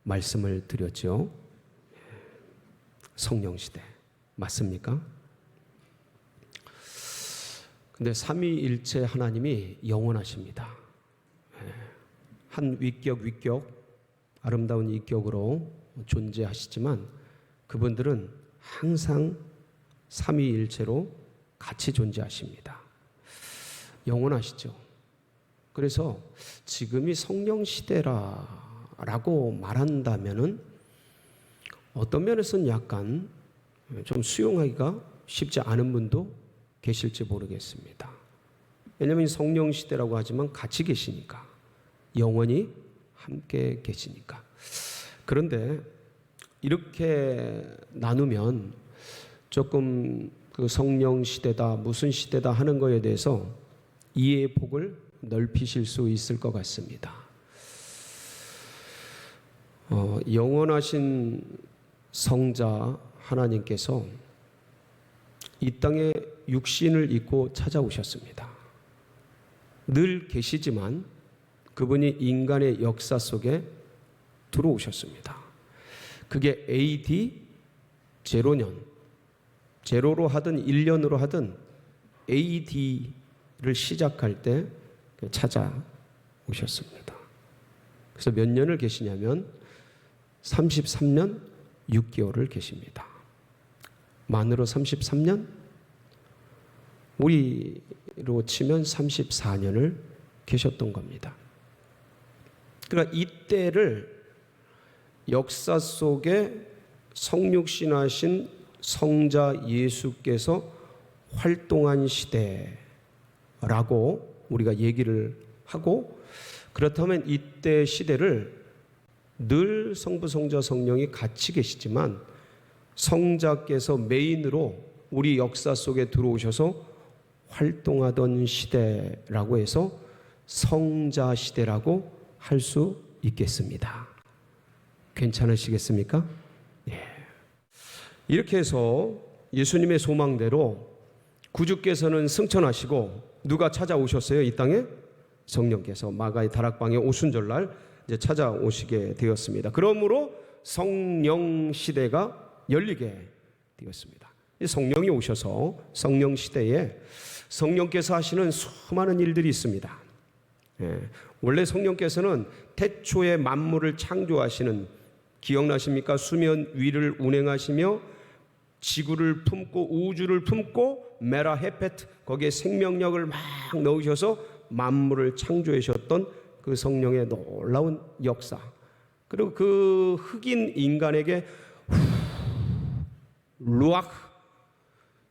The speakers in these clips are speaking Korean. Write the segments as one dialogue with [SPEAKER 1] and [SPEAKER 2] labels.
[SPEAKER 1] 말씀을 드렸죠. 성령시대 맞습니까? 근데 삼위일체 하나님이 영원하십니다. 한 위격 아름다운 위격으로 존재하시지만 그분들은 항상 삼위일체로 같이 존재하십니다. 영원하시죠. 그래서 지금이 성령시대라고 말한다면은 어떤 면에서는 약간 좀 수용하기가 쉽지 않은 분도 계실지 모르겠습니다. 왜냐하면 성령시대라고 하지만 같이 계시니까, 영원히 함께 계시니까. 그런데 이렇게 나누면 조금 그 성령시대다, 무슨 시대다 하는 거에 대해서 이해의 폭을 넓히실 수 있을 것 같습니다. 영원하신 성자 하나님께서 이 땅에 육신을 입고 찾아오셨습니다. 늘 계시지만 그분이 인간의 역사 속에 들어오셨습니다. 그게 AD 0년, 제로로 하든 1년으로 하든 AD를 시작할 때 찾아오셨습니다. 그래서 몇 년을 계시냐면 33년 6개월을 계십니다. 만으로 33년, 우리로 치면 34년을 계셨던 겁니다. 그러니까 이때를 역사 속에 성육신하신 성자 예수께서 활동한 시대라고 우리가 얘기를 하고, 그렇다면 이때 시대를 늘 성부, 성자, 성령이 같이 계시지만 성자께서 메인으로 우리 역사 속에 들어오셔서 활동하던 시대라고 해서 성자 시대라고 할 수 있겠습니다. 괜찮으시겠습니까? 예. 이렇게 해서 예수님의 소망대로 구주께서는 승천하시고 누가 찾아오셨어요? 이 땅에 성령께서 마가의 다락방에 오순절날 이제 찾아오시게 되었습니다. 그러므로 성령 시대가 열리게 되었습니다. 성령이 오셔서 성령 시대에 성령께서 하시는 수많은 일들이 있습니다. 원래 성령께서는 태초에 만물을 창조하시는, 기억나십니까? 수면 위를 운행하시며 지구를 품고 우주를 품고 메라 헤페트, 거기에 생명력을 막 넣으셔서 만물을 창조하셨던 그 성령의 놀라운 역사, 그리고 그 흑인 인간에게 루아흐,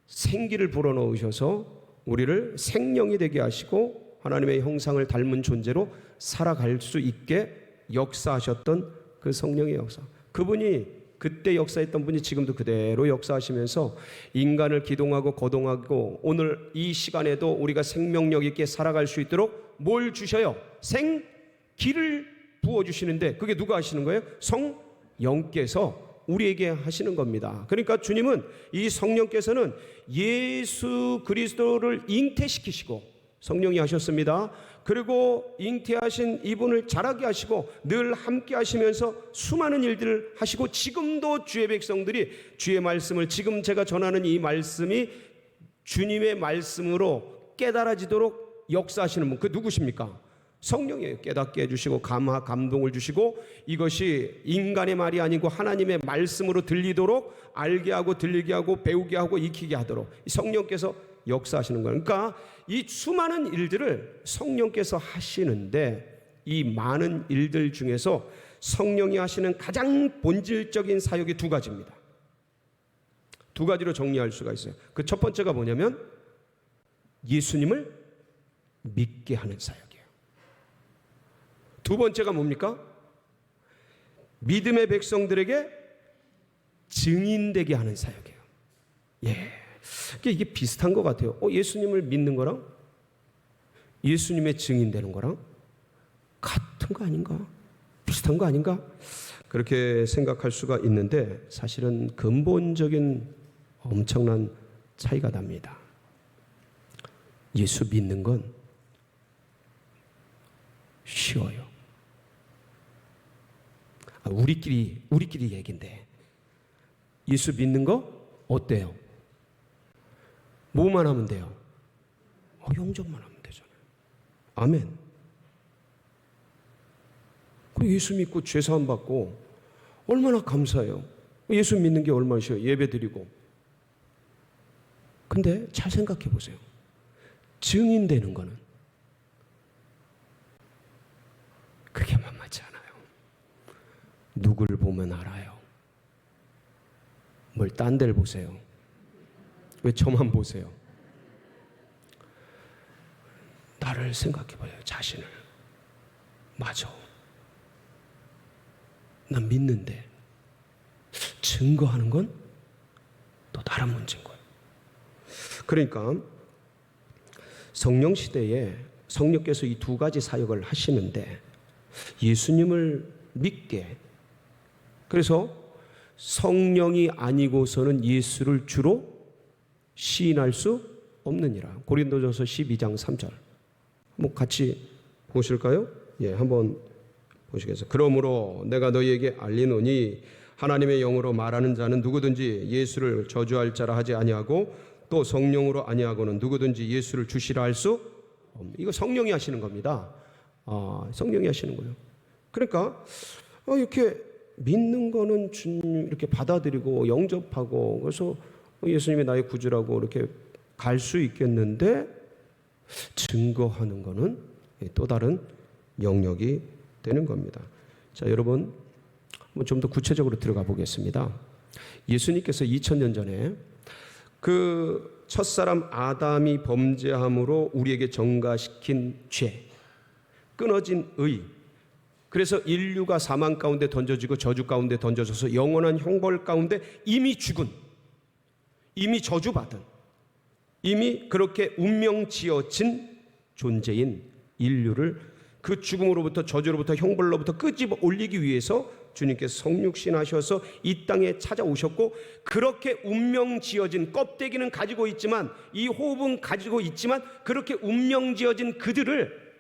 [SPEAKER 1] 생기를 불어넣으셔서 우리를 생명이 되게 하시고 하나님의 형상을 닮은 존재로 살아갈 수 있게 역사하셨던 그 성령의 역사, 그분이 그때 역사했던 분이 지금도 그대로 역사하시면서 인간을 기동하고 거동하고 오늘 이 시간에도 우리가 생명력 있게 살아갈 수 있도록 뭘 주셔요? 생기를 부어주시는데 그게 누가 하시는 거예요? 성령께서 우리에게 하시는 겁니다. 그러니까 주님은, 이 성령께서는 예수 그리스도를 잉태시키시고, 성령이 하셨습니다. 그리고 잉태하신 이분을 자라게 하시고 늘 함께 하시면서 수많은 일들을 하시고, 지금도 주의 백성들이 주의 말씀을, 지금 제가 전하는 이 말씀이 주님의 말씀으로 깨달아지도록 역사하시는 분, 그 누구십니까? 성령이에요. 깨닫게 해주시고 감동을 주시고, 이것이 인간의 말이 아니고 하나님의 말씀으로 들리도록 알게 하고 들리게 하고 배우게 하고 익히게 하도록 성령께서 역사하시는 거예요. 그러니까 이 수많은 일들을 성령께서 하시는데, 이 많은 일들 중에서 성령이 하시는 가장 본질적인 사역이 두 가지입니다. 두 가지로 정리할 수가 있어요. 그 첫 번째가 뭐냐면 예수님을 믿게 하는 사역이에요. 두 번째가 뭡니까? 믿음의 백성들에게 증인되게 하는 사역이에요. 예. 이게 비슷한 것 같아요. 예수님을 믿는 거랑 예수님의 증인되는 거랑 같은 거 아닌가? 비슷한 거 아닌가? 그렇게 생각할 수가 있는데 사실은 근본적인 엄청난 차이가 납니다. 예수 믿는 건 쉬워요. 우리끼리 얘긴데 예수 믿는 거 어때요? 뭐만 하면 돼요? 영접만 하면 되잖아요. 아멘. 그리고 예수 믿고 죄사함 받고 얼마나 감사해요. 예수 믿는 게 얼마나 쉬워요. 예배 드리고. 근데 잘 생각해 보세요. 증인되는 거는 그게 만만치 않아요. 누굴 보면 알아요. 뭘 딴 데를 보세요. 왜 저만 보세요? 나를 생각해 봐요. 자신을. 맞아. 난 믿는데 증거하는 건 또 다른 문제인 거예요. 그러니까 성령 시대에 성령께서 이 두 가지 사역을 하시는데 예수님을 믿게, 그래서 성령이 아니고서는 예수를 주로 시인할 수 없느니라. 고린도전서 12장 3절 한번 같이 보실까요? 한번 보시겠어요? 그러므로 내가 너희에게 알리노니 하나님의 영으로 말하는 자는 누구든지 예수를 저주할 자라 하지 아니하고 또 성령으로 아니하고는 누구든지 예수를 주시라 할 수 없는. 이거 성령이 하시는 겁니다. 성령이 하시는 거예요. 그러니까 이렇게 믿는 거는 주님 이렇게 받아들이고 영접하고 그래서 예수님이 나의 구주라고 이렇게 갈 수 있겠는데 증거하는 거는 또 다른 영역이 되는 겁니다. 자, 여러분 좀 더 구체적으로 들어가 보겠습니다. 예수님께서 2000년 전에 그 첫사람 아담이 범죄함으로 우리에게 전가시킨 죄, 끊어진 의, 그래서 인류가 사망 가운데 던져지고 저주 가운데 던져져서 영원한 형벌 가운데 이미 죽은, 이미 저주받은, 이미 그렇게 운명 지어진 존재인 인류를 그 죽음으로부터 저주로부터 형벌로부터 끄집어 올리기 위해서 주님께서 성육신 하셔서 이 땅에 찾아오셨고, 그렇게 운명 지어진, 껍데기는 가지고 있지만 이 호흡은 가지고 있지만 그렇게 운명 지어진 그들을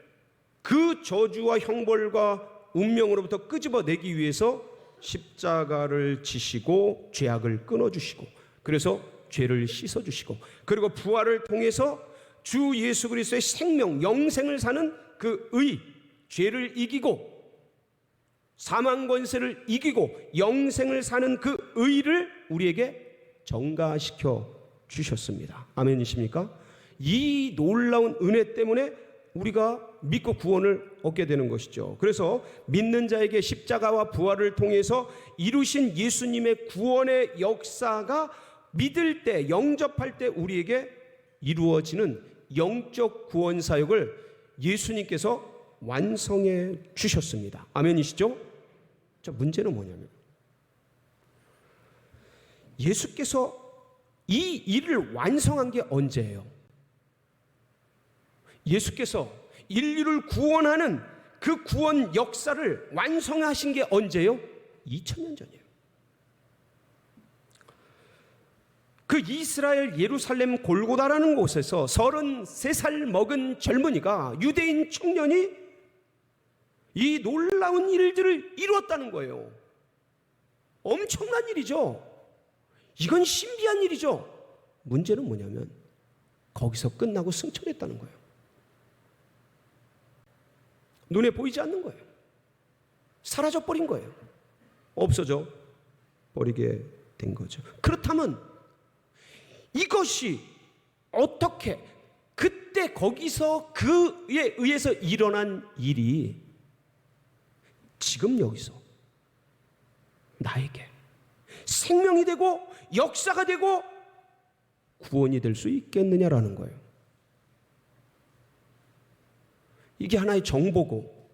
[SPEAKER 1] 그 저주와 형벌과 운명으로부터 끄집어내기 위해서 십자가를 지시고 죄악을 끊어주시고, 그래서 죄를 씻어주시고, 그리고 부활을 통해서 주 예수 그리스도의 생명, 영생을 사는 그 의, 죄를 이기고 사망 권세를 이기고 영생을 사는 그 의를 우리에게 전가시켜 주셨습니다. 아멘이십니까? 이 놀라운 은혜 때문에 우리가 믿고 구원을 얻게 되는 것이죠. 그래서 믿는 자에게 십자가와 부활을 통해서 이루신 예수님의 구원의 역사가 믿을 때, 영접할 때 우리에게 이루어지는 영적 구원 사역을 예수님께서 완성해 주셨습니다. 아멘이시죠? 자, 문제는 뭐냐면 예수께서 이 일을 완성한 게 언제예요? 예수께서 인류를 구원하는 그 구원 역사를 완성하신 게 언제예요? 2000년 전이에요. 그 이스라엘 예루살렘 골고다라는 곳에서 33살 먹은 젊은이가, 유대인 청년이 이 놀라운 일들을 이루었다는 거예요. 엄청난 일이죠. 이건 신비한 일이죠. 문제는 뭐냐면 거기서 끝나고 승천했다는 거예요. 눈에 보이지 않는 거예요. 사라져버린 거예요. 없어져 버리게 된 거죠. 그렇다면 이것이 어떻게 그때 거기서 그에 의해서 일어난 일이 지금 여기서 나에게 생명이 되고 역사가 되고 구원이 될 수 있겠느냐라는 거예요. 이게 하나의 정보고,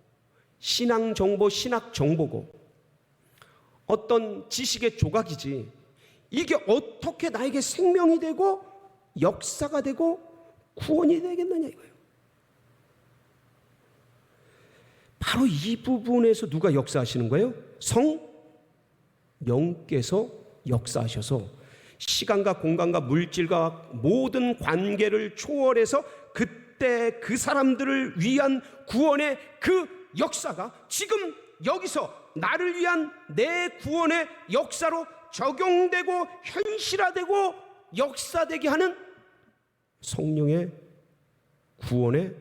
[SPEAKER 1] 신앙 정보, 신학 정보고, 어떤 지식의 조각이지, 이게 어떻게 나에게 생명이 되고 역사가 되고 구원이 되겠느냐 이거예요. 바로 이 부분에서 누가 역사하시는 거예요? 성령께서 역사하셔서 시간과 공간과 물질과 모든 관계를 초월해서 그때 그 사람들을 위한 구원의 그 역사가 지금 여기서 나를 위한 내 구원의 역사로 적용되고 현실화되고 역사되게 하는 성령의 구원의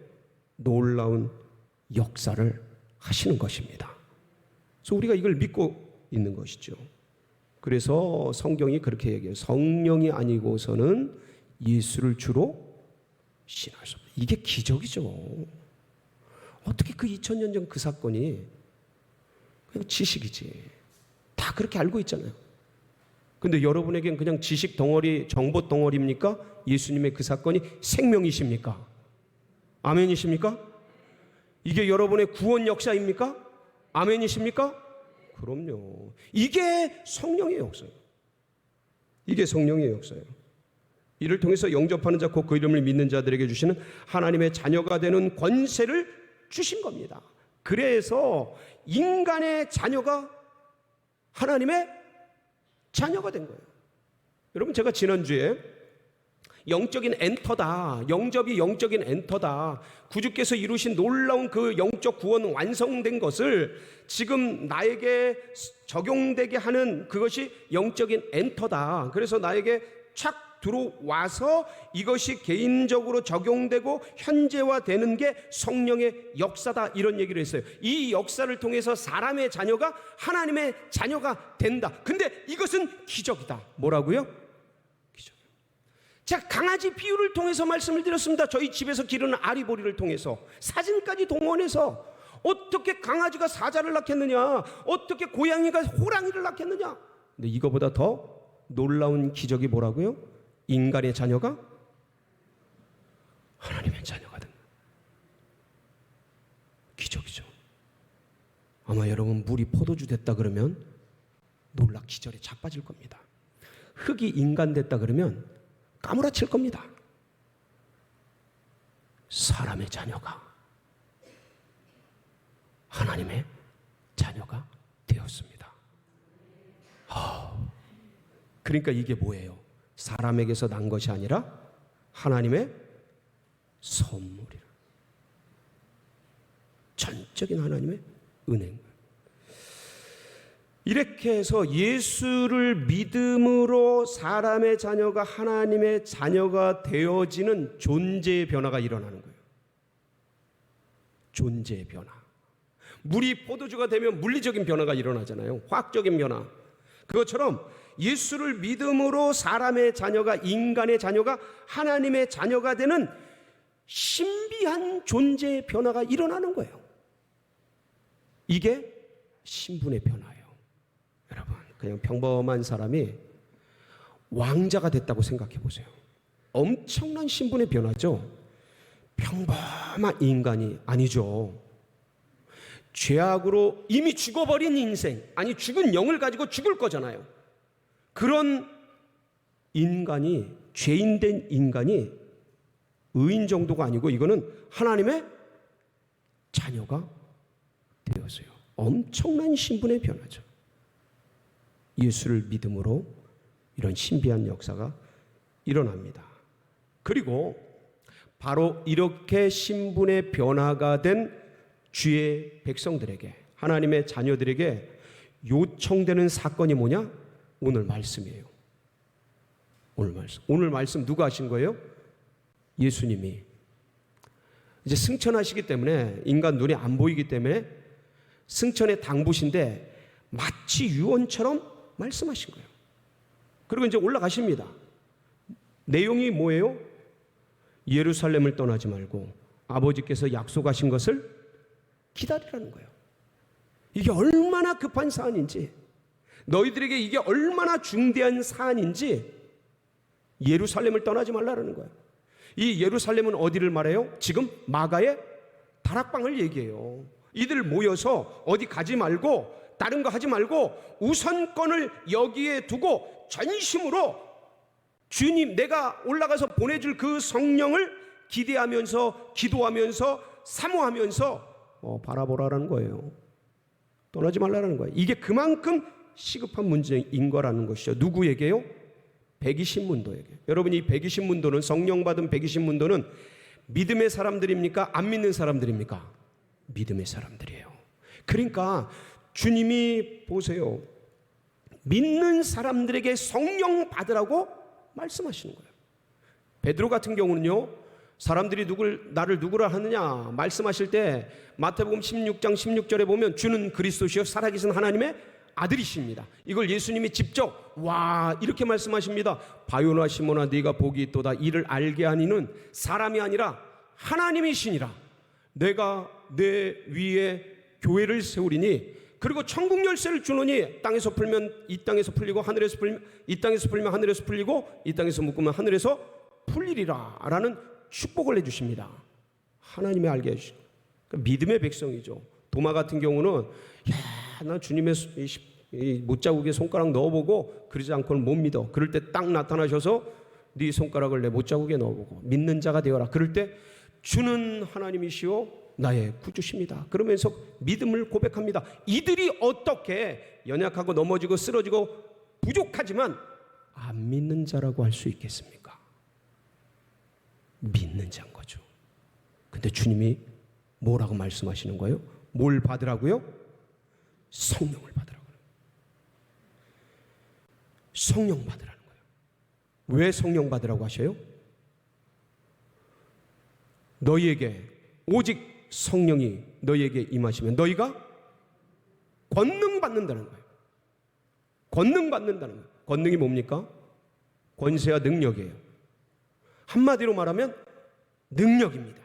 [SPEAKER 1] 놀라운 역사를 하시는 것입니다. 그래서 우리가 이걸 믿고 있는 것이죠. 그래서 성경이 그렇게 얘기해요. 성령이 아니고서는 예수를 주로 신할 수 없다. 이게 기적이죠. 어떻게 그 2000년 전 그 사건이 그냥 지식이지. 다 그렇게 알고 있잖아요. 근데 여러분에겐 그냥 지식 덩어리, 정보 덩어리입니까? 예수님의 그 사건이 생명이십니까? 아멘이십니까? 이게 여러분의 구원 역사입니까? 아멘이십니까? 그럼요. 이게 성령의 역사예요. 이게 성령의 역사예요. 이를 통해서 영접하는 자, 곧 그 이름을 믿는 자들에게 주시는 하나님의 자녀가 되는 권세를 주신 겁니다. 그래서 인간의 자녀가 하나님의 자녀가 된 거예요. 여러분, 제가 지난주에 영적인 엔터다, 영접이 영적인 엔터다, 구주께서 이루신 놀라운 그 영적 구원 완성된 것을 지금 나에게 적용되게 하는 그것이 영적인 엔터다. 그래서 나에게 착 들어와서 이것이 개인적으로 적용되고 현재화되는 게 성령의 역사다, 이런 얘기를 했어요. 이 역사를 통해서 사람의 자녀가 하나님의 자녀가 된다. 근데 이것은 기적이다. 뭐라고요? 기적. 제가 강아지 비유를 통해서 말씀을 드렸습니다. 저희 집에서 기르는 아리보리를 통해서 사진까지 동원해서 어떻게 강아지가 사자를 낳겠느냐, 어떻게 고양이가 호랑이를 낳겠느냐. 근데 이거보다 더 놀라운 기적이 뭐라고요? 인간의 자녀가 하나님의 자녀가 된다. 기적이죠. 아마 여러분, 물이 포도주 됐다 그러면 놀라 기절에 자빠질 겁니다. 흙이 인간 됐다 그러면 까무라칠 겁니다. 사람의 자녀가 하나님의 자녀가 되었습니다. 그러니까 이게 뭐예요? 사람에게서 난 것이 아니라 하나님의 선물이라. 전적인 하나님의 은혜인 거예요. 이렇게 해서 예수를 믿음으로 사람의 자녀가 하나님의 자녀가 되어지는 존재의 변화가 일어나는 거예요. 존재의 변화. 물이 포도주가 되면 물리적인 변화가 일어나잖아요. 화학적인 변화. 그것처럼 예수를 믿음으로 사람의 자녀가, 인간의 자녀가 하나님의 자녀가 되는 신비한 존재의 변화가 일어나는 거예요. 이게 신분의 변화예요. 여러분, 그냥 평범한 사람이 왕자가 됐다고 생각해 보세요. 엄청난 신분의 변화죠. 평범한 인간이 아니죠. 죄악으로 이미 죽어버린 인생, 아니 죽은 영을 가지고 죽을 거잖아요. 그런 인간이, 죄인된 인간이 의인 정도가 아니고 이거는 하나님의 자녀가 되었어요. 엄청난 신분의 변화죠. 예수를 믿음으로 이런 신비한 역사가 일어납니다. 그리고 바로 이렇게 신분의 변화가 된 주의 백성들에게, 하나님의 자녀들에게 요청되는 사건이 뭐냐? 오늘 말씀이에요. 오늘 말씀 누가 하신 거예요? 예수님이. 이제 승천하시기 때문에 인간 눈에 안 보이기 때문에 승천의 당부신데 마치 유언처럼 말씀하신 거예요. 그리고 이제 올라가십니다. 내용이 뭐예요? 예루살렘을 떠나지 말고 아버지께서 약속하신 것을 기다리라는 거예요. 이게 얼마나 급한 사안인지, 너희들에게 이게 얼마나 중대한 사안인지 예루살렘을 떠나지 말라는 거예요. 이 예루살렘은 어디를 말해요? 지금 마가의 다락방을 얘기해요. 이들 모여서 어디 가지 말고, 다른 거 하지 말고 우선권을 여기에 두고 전심으로 주님, 내가 올라가서 보내줄 그 성령을 기대하면서, 기도하면서, 사모하면서 바라보라는 거예요. 떠나지 말라는 거예요. 이게 그만큼 시급한 문제인 거라는 것이죠. 누구에게요? 120문도에게. 여러분, 이 120문도는, 성령 받은 120문도는 믿음의 사람들입니까? 안 믿는 사람들입니까? 믿음의 사람들이에요. 그러니까 주님이 보세요. 믿는 사람들에게 성령 받으라고 말씀하시는 거예요. 베드로 같은 경우는요, 사람들이 나를 누구라 하느냐 말씀하실 때 마태복음 16장 16절에 보면 주는 그리스도시요 살아계신 하나님의 아들이십니다. 이걸 예수님이 직접 이렇게 말씀하십니다. 바요나 시몬아 네가 복이 있도다. 이를 알게 하니는 사람이 아니라 하나님이시니라. 내가 내 위에 교회를 세우리니 그리고 천국 열쇠를 주노니 땅에서 풀면 이 땅에서 풀리고 하늘에서 풀면 이 땅에서 풀면 하늘에서 풀리고 이 땅에서 묶으면 하늘에서 풀리리라 라는 축복을 해주십니다. 하나님이 알게 해주시고 그러니까 믿음의 백성이죠. 도마 같은 경우는 나 주님의 이 못자국에 손가락 넣어보고 그러지 않고는 못 믿어. 그럴 때 딱 나타나셔서 네 손가락을 내 못자국에 넣어보고 믿는 자가 되어라. 그럴 때 주는 하나님이시오 나의 구주십니다. 그러면서 믿음을 고백합니다. 이들이 어떻게 연약하고 넘어지고 쓰러지고 부족하지만 안 믿는 자라고 할 수 있겠습니까? 믿는 자인 거죠. 근데 주님이 뭐라고 말씀하시는 거예요? 뭘 받으라고요? 성령을 받으라고요. 성령 받으라는 거예요. 왜 성령 받으라고 하셔요? 너희에게 오직 성령이 너희에게 임하시면 너희가 권능 받는다는 거예요. 권능 받는다는 거예요. 권능이 뭡니까? 권세와 능력이에요. 한마디로 말하면 능력입니다.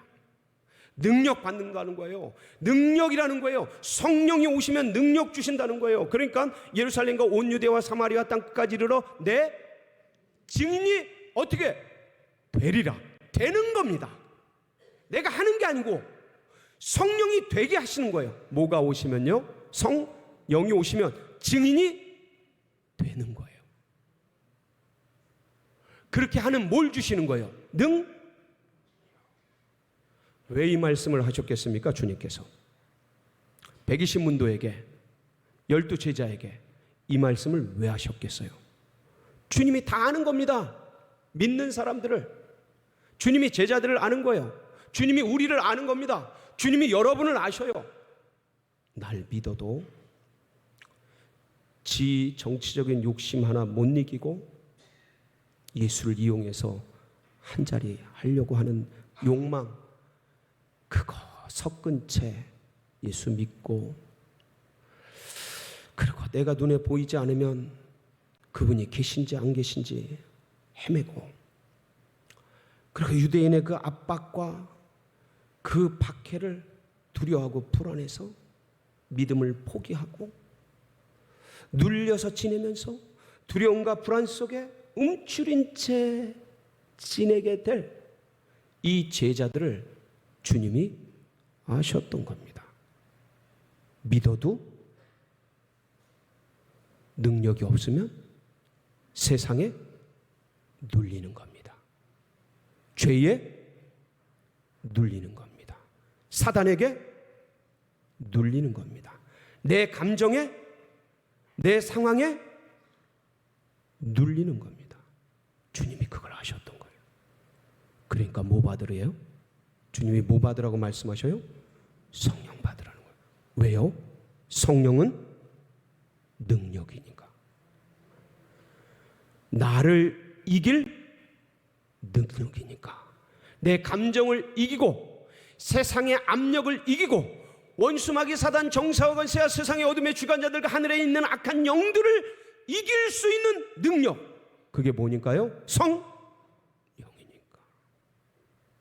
[SPEAKER 1] 능력 받는다는 거예요. 능력이라는 거예요. 성령이 오시면 능력 주신다는 거예요. 그러니까 예루살렘과 온 유대와 사마리아 땅까지 이르러 내 증인이 어떻게 되리라. 되는 겁니다. 내가 하는 게 아니고 성령이 되게 하시는 거예요. 뭐가 오시면요? 성령이 오시면 증인이 되는 거예요. 그렇게 하는 뭘 주시는 거예요? 왜 이 말씀을 하셨겠습니까? 주님께서 120문도에게 12제자에게 이 말씀을 왜 하셨겠어요? 주님이 다 아는 겁니다. 믿는 사람들을. 주님이 제자들을 아는 거예요. 주님이 우리를 아는 겁니다. 주님이 여러분을 아셔요. 날 믿어도 지 정치적인 욕심 하나 못 이기고 예수를 이용해서 한 자리 하려고 하는 욕망, 그거 섞은 채 예수 믿고, 그리고 내가 눈에 보이지 않으면 그분이 계신지 안 계신지 헤매고, 그리고 유대인의 그 압박과 그 박해를 두려워하고 불안해서 믿음을 포기하고 눌려서 지내면서 두려움과 불안 속에 움츠린 채 지내게 될 이 제자들을 주님이 아셨던 겁니다. 믿어도 능력이 없으면 세상에 눌리는 겁니다. 죄에 눌리는 겁니다. 사단에게 눌리는 겁니다. 내 감정에, 내 상황에 눌리는 겁니다. 주님이 그걸 아셨던 거예요. 그러니까 뭐 받으래요? 주님이 뭐 받으라고 말씀하셔요? 성령 받으라는 거예요. 왜요? 성령은 능력이니까. 나를 이길 능력이니까. 내 감정을 이기고 세상의 압력을 이기고 원수마귀 사단 정사와 권세와 세상의 어둠의 주관자들과 하늘에 있는 악한 영들을 이길 수 있는 능력, 그게 뭐니까요? 성령이니까.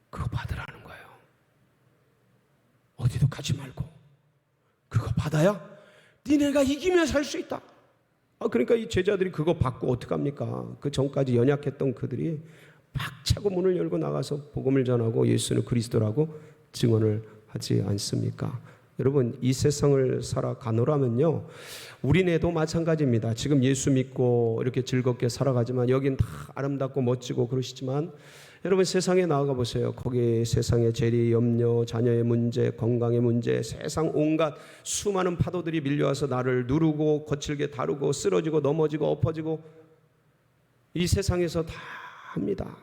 [SPEAKER 1] 그거 받으라는 거예요. 어디도 가지 말고 그거 받아야 니네가 이기며 살 수 있다. 그러니까 이 제자들이 그거 받고 어떡합니까? 그 전까지 연약했던 그들이 박차고 문을 열고 나가서 복음을 전하고 예수는 그리스도라고 증언을 하지 않습니까? 여러분, 이 세상을 살아가노라면요, 우리네도 마찬가지입니다. 지금 예수 믿고 이렇게 즐겁게 살아가지만 여긴 다 아름답고 멋지고 그러시지만 여러분, 세상에 나아가 보세요. 거기 세상의 재리, 염려, 자녀의 문제, 건강의 문제, 세상 온갖 수많은 파도들이 밀려와서 나를 누르고 거칠게 다루고 쓰러지고 넘어지고 엎어지고 이 세상에서 다 합니다.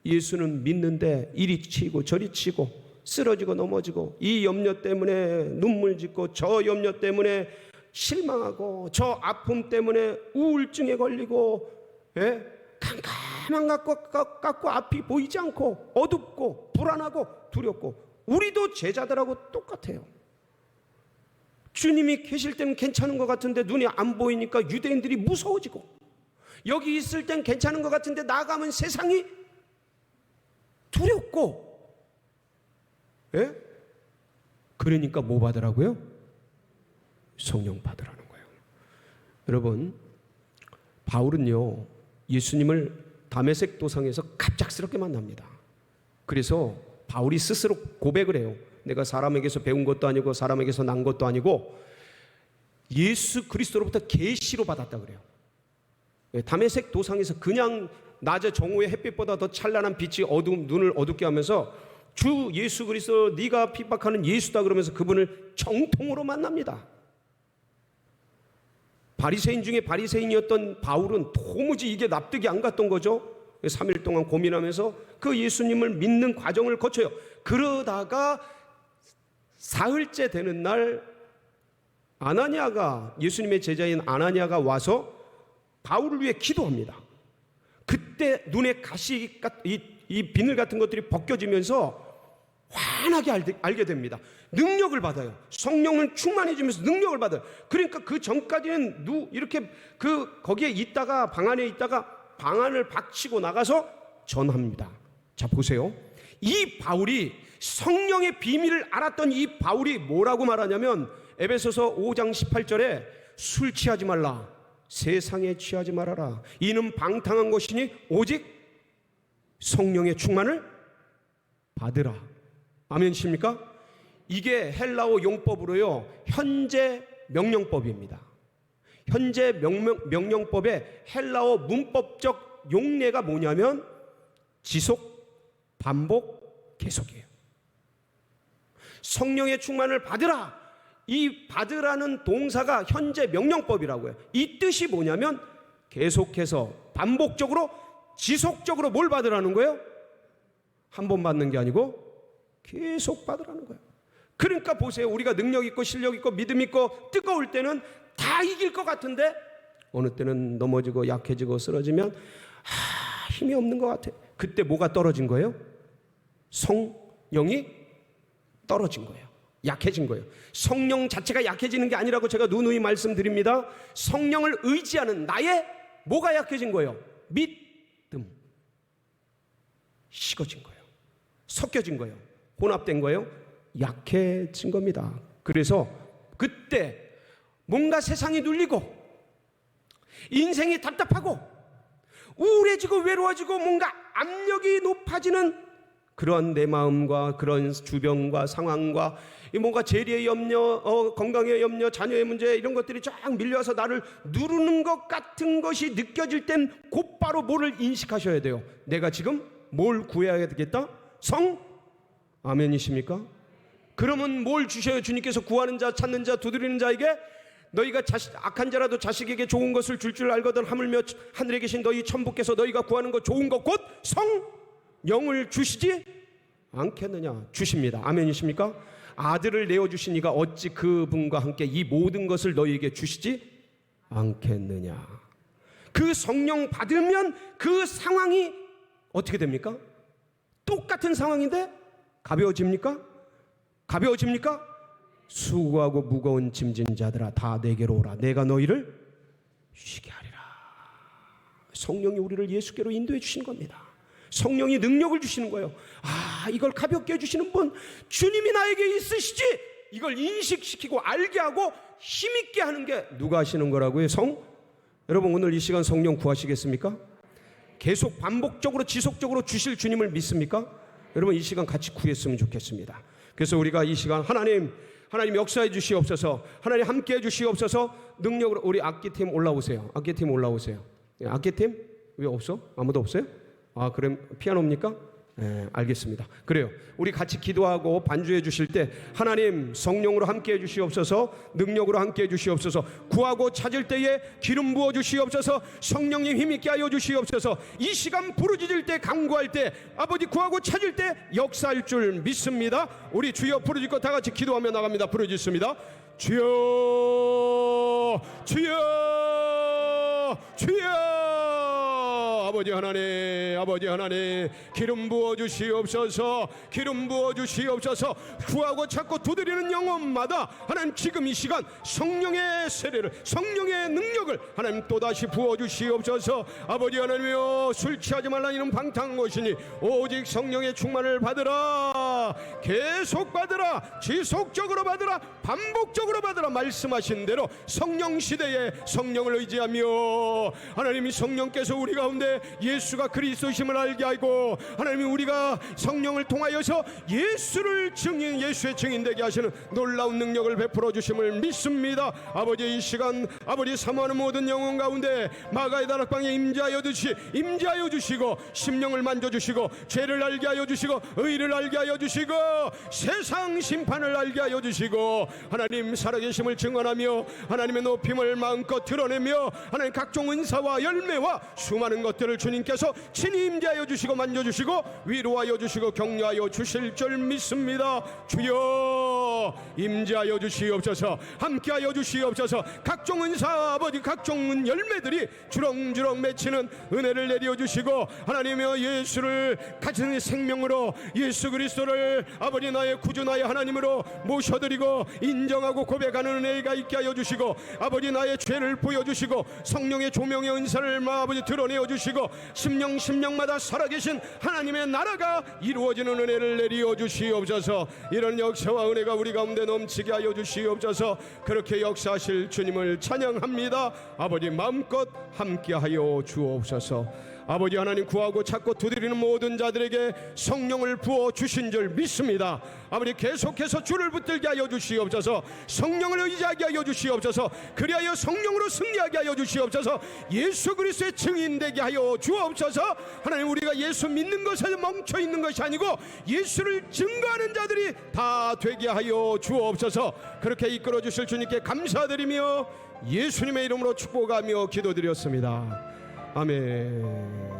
[SPEAKER 1] 예수는 믿는데 이리 치고 저리 치고 쓰러지고 넘어지고, 이 염려 때문에 눈물 짓고, 저 염려 때문에 실망하고, 저 아픔 때문에 우울증에 걸리고, 캄캄한 것 같고 앞이 보이지 않고 어둡고 불안하고 두렵고, 우리도 제자들하고 똑같아요. 주님이 계실 때는 괜찮은 것 같은데 눈이 안 보이니까 유대인들이 무서워지고, 여기 있을 땐 괜찮은 것 같은데 나가면 세상이 두렵고, 그러니까 뭐 받으라고요? 성령 받으라는 거예요. 여러분, 바울은요, 예수님을 다메섹 도상에서 갑작스럽게 만납니다. 그래서 바울이 스스로 고백을 해요. 내가 사람에게서 배운 것도 아니고 사람에게서 난 것도 아니고 예수 그리스도로부터 계시로 받았다 그래요. 다메섹 도상에서 그냥 낮에 정오의 햇빛보다 더 찬란한 빛이 눈을 어둡게 하면서 주 예수 그리스도, 네가 핍박하는 예수다 그러면서 그분을 정통으로 만납니다. 바리새인 중에 바리새인이었던 바울은 도무지 이게 납득이 안 갔던 거죠. 3일 동안 고민하면서 그 예수님을 믿는 과정을 거쳐요. 그러다가 사흘째 되는 날 아나니아가, 예수님의 제자인 아나니아가 와서 바울을 위해 기도합니다. 그때 눈에 가시, 이 비늘 같은 것들이 벗겨지면서 환하게 알게 됩니다. 능력을 받아요. 성령을 충만해지면서 능력을 받아요. 그러니까 그 전까지는 이렇게 거기에 있다가, 방 안에 있다가 방 안을 박치고 나가서 전합니다. 자, 보세요. 이 바울이, 성령의 비밀을 알았던 이 바울이 뭐라고 말하냐면, 에베소서 5장 18절에 술 취하지 말라, 세상에 취하지 말아라, 이는 방탕한 것이니 오직 성령의 충만을 받으라. 아멘이십니까? 이게 헬라어 용법으로요, 현재 명령법입니다. 현재 명령법의 헬라어 문법적 용례가 뭐냐면 지속, 반복, 계속이에요. 성령의 충만을 받으라, 이 받으라는 동사가 현재 명령법이라고요. 이 뜻이 뭐냐면 계속해서 반복적으로 지속적으로 뭘 받으라는 거예요? 한 번 받는 게 아니고 계속 받으라는 거예요. 그러니까 보세요. 우리가 능력 있고 실력 있고 믿음 있고 뜨거울 때는 다 이길 것 같은데 어느 때는 넘어지고 약해지고 쓰러지면 힘이 없는 것 같아. 그때 뭐가 떨어진 거예요? 성령이 떨어진 거예요. 약해진 거예요. 성령 자체가 약해지는 게 아니라고 제가 누누이 말씀드립니다. 성령을 의지하는 나의 뭐가 약해진 거예요? 믿음. 식어진 거예요. 섞여진 거예요. 혼합된 거예요. 약해진 겁니다. 그래서 그때 뭔가 세상이 눌리고 인생이 답답하고 우울해지고 외로워지고 뭔가 압력이 높아지는 그러한 내 마음과 그런 주변과 상황과 뭔가 재리의 염려, 건강의 염려, 자녀의 문제, 이런 것들이 쫙 밀려와서 나를 누르는 것 같은 것이 느껴질 땐 곧바로 뭐를 인식하셔야 돼요. 내가 지금 뭘 구해야 되겠다? 아멘이십니까? 그러면 뭘 주셔요? 주님께서 구하는 자, 찾는 자, 두드리는 자에게, 너희가 악한 자라도 자식에게 좋은 것을 줄 알거든 하물며 하늘에 계신 너희 천부께서 너희가 구하는 것 좋은 것 곧 성령을 주시지 않겠느냐? 주십니다. 아멘이십니까? 아들을 내어주신 이가 어찌 그분과 함께 이 모든 것을 너희에게 주시지 않겠느냐? 그 성령 받으면 그 상황이 어떻게 됩니까? 똑같은 상황인데 가벼워집니까? 가벼워집니까? 수고하고 무거운 짐진 자들아 다 내게로 오라, 내가 너희를 쉬게 하리라. 성령이 우리를 예수께로 인도해 주신 겁니다. 성령이 능력을 주시는 거예요. 이걸 가볍게 해주시는 분, 주님이 나에게 있으시지, 이걸 인식시키고 알게 하고 힘있게 하는 게 누가 하시는 거라고요? 여러분, 오늘 이 시간 성령 구하시겠습니까? 계속 반복적으로 지속적으로 주실 주님을 믿습니까? 여러분, 이 시간 같이 구했으면 좋겠습니다. 그래서 우리가 이 시간 하나님 역사해 주시옵소서, 하나님 함께 해 주시옵소서. 능력으로 우리 악기팀 올라오세요. 악기팀 올라오세요. 악기팀 왜 없어? 아무도 없어요? 그럼 피아노입니까? 알겠습니다. 그래요. 우리 같이 기도하고 반주해 주실 때 하나님 성령으로 함께 해 주시옵소서, 능력으로 함께 해 주시옵소서, 구하고 찾을 때에 기름 부어 주시옵소서, 성령님 힘있게 하여 주시옵소서, 이 시간 부르짖을 때 간구할 때 아버지 구하고 찾을 때 역사할 줄 믿습니다. 우리 주여 부르짖고 다 같이 기도하며 나갑니다. 부르짖습니다. 주여 주여 주여. 아버지 하나님 기름 부어 주시옵소서, 기름 부어 주시옵소서. 구하고 찾고 두드리는 영혼마다 하나님 지금 이 시간 성령의 세례를, 성령의 능력을 하나님 또다시 부어 주시옵소서. 아버지 하나님이여, 술 취하지 말라 이는 방탕한 것이니 오직 성령의 충만을 받으라. 계속 받으라. 지속적으로 받으라. 반복적으로 받으라. 말씀하신 대로 성령 시대에 성령을 의지하며 하나님이 성령께서 우리 가운데 예수가 그리스도심을 알게 하고 하나님이 우리가 성령을 통하여서 예수의 증인 되게 하시는 놀라운 능력을 베풀어 주심을 믿습니다. 아버지 이 시간 아버지 사모하는 모든 영혼 가운데 마가의 다락방에 임재하여 주시고 심령을 만져주시고 죄를 알게 하여 주시고 의를 알게 하여 주시고 세상 심판을 알게 하여 주시고 하나님 살아계심을 증언하며 하나님의 높임을 마음껏 드러내며 하나님 각종 은사와 열매와 수많은 것들을 주님께서 친히 임재하여 주시고 만져주시고 위로하여 주시고 격려하여 주실 줄 믿습니다. 주여 임재하여 주시옵소서, 함께하여 주시옵소서. 각종 은사 아버지 각종 열매들이 주렁주렁 맺히는 은혜를 내려 주시고 하나님이여 예수를 가진 생명으로 예수 그리스도를 아버지 나의 구주 나의 하나님으로 모셔드리고 인정하고 고백하는 은혜가 있게 하여 주시고 아버지 나의 죄를 보여주시고 성령의 조명의 은사를 아버지 드러내어 주시고 심령마다 살아계신 하나님의 나라가 이루어지는 은혜를 내리어 주시옵소서. 이런 역사와 은혜가 우리 가운데 넘치게 하여 주시옵소서. 그렇게 역사하실 주님을 찬양합니다. 아버지 마음껏 함께하여 주옵소서. 아버지 하나님 구하고 찾고 두드리는 모든 자들에게 성령을 부어 주신 줄 믿습니다. 아버지 계속해서 주를 붙들게 하여 주시옵소서. 성령을 의지하게 하여 주시옵소서. 그리하여 성령으로 승리하게 하여 주시옵소서. 예수 그리스도의 증인 되게 하여 주옵소서. 하나님 우리가 예수 믿는 것에 멈춰 있는 것이 아니고 예수를 증거하는 자들이 다 되게 하여 주옵소서. 그렇게 이끌어 주실 주님께 감사드리며 예수님의 이름으로 축복하며 기도드렸습니다. 아멘.